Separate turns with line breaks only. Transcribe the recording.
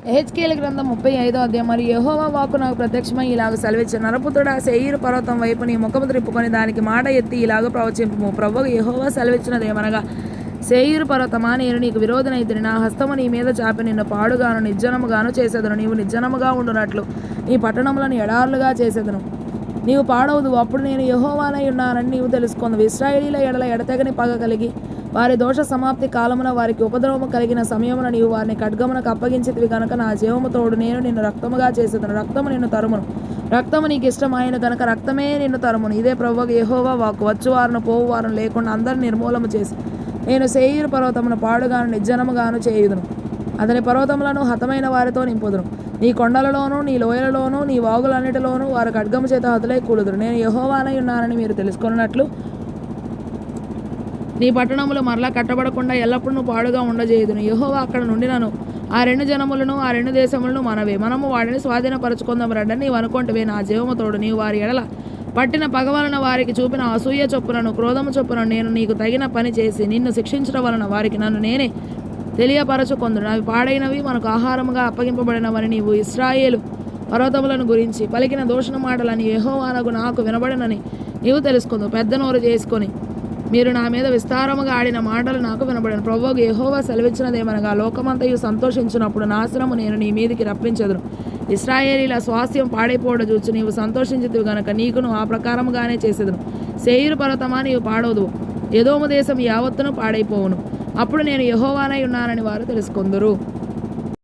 యెహెజ్కేలు గ్రంథం 35వ అధ్యాయం. మరియు యెహోవా వాక్కు నాకు ప్రత్యక్షమై ఇలాగ సెలవిచ్చెను, నరపుత్రుడా, శేయీరు పర్వతం వైపు నీ ముఖము త్రిప్పుకొని దానికి మాట ఎత్తి ఇలాగ ప్రవచింపుము. ప్రభువు యెహోవా సెలవిచ్చినదేమనగా, శేయీరు పర్వతమా, నేను నీకు విరోధనైతిని. నా హస్తము నీ మీద చాపి నిన్ను పాడుగాను నిర్జనముగాను చేసేదను. నీవు నిర్జనముగా ఉండునట్లు నీ పట్టణములను ఎడారులుగా చేసేదను. నీవు పాడవదు. అప్పుడు నేను యెహోవానై ఉన్నానని నీవు తెలుసుకొందువు. ఇశ్రాయేలీల ఎడల ఎడతెగని పగ కలిగి వారి దోష సమాప్తి కాలమున వారికి ఉపద్రవము కలిగిన సమయమున నీవు వారిని ఖడ్గమునకు అప్పగించితివి గనుక నా జీవము తోడు నేను నిన్ను రక్తముగా చేసేదను. రక్తము నిన్ను తరుమును. రక్తము నీకు ఇష్టమైన గనుక రక్తమే నిన్ను తరుమును. ఇదే ప్రభువు యెహోవా వాక్కు. వచ్చువారును పోవువారును లేకుండా అందరిని నిర్మూలము చేసి నేను శేయీరు పర్వతమును పాడుగాను నిర్జనముగాను చేయుదును. అతని పర్వతములను హతమైన వారితో నింపుదును. నీ కొండలలోనూ నీ లోయలలోనూ నీ వాగులన్నిటిలోనూ వారు ఖడ్గము చేత హతులై కూలుదురు. నేను యెహోవానై ఉన్నానని మీరు తెలుసుకున్నట్లు నీ పట్టణములు మరలా కట్టబడకుండా ఎల్లప్పుడూ పాడుగా ఉండజేయుదును. యెహోవా అక్కడ నుండినను ఆ రెండు జనములను ఆ రెండు దేశములను మనవే, మనము వాడిని స్వాధీనపరచుకుందాం రండని నీవు అనుకుంటువే. నా జీవము తోడు నీవు వారి ఎడల పట్టిన పగ వలన వారికి చూపిన అసూయ చొప్పునను క్రోధము చొప్పున నేను నీకు తగిన పని చేసి నిన్ను శిక్షించడం వలన వారికి నన్ను నేనే తెలియపరచుకొందును. అవి పాడైనవి మనకు ఆహారముగా అప్పగింపబడినవని నీవు ఇశ్రాయేలు పర్వతములను గురించి పలికిన దూషణ మాటలని యెహోవానగు నాకు వినబడినని నీవు తెలుసుకుందు. పెద్ద నోరు చేసుకొని మీరు నా మీద విస్తారముగా ఆడిన మాటలు నాకు వినబడిన. ప్రభువు యెహోవా సెలవిచ్చినదేమనగా, లోకమంతయు సంతోషించినప్పుడు నాశనము నేను నీ మీదికి రప్పించదును. ఇశ్రాయేలీల స్వాస్థ్యం పాడైపోవడం చూచి నీవు సంతోషించితివి గనుక నీకును ఆ ప్రకారముగానే చేసేదను. శేయీరు పర్వతమా, నీవు పాడవదు. ఎదోము దేశం యావత్తును పాడైపోవును. అప్పుడు నేను యెహోవానై ఉన్నానని వారు తెలుసుకొందురు.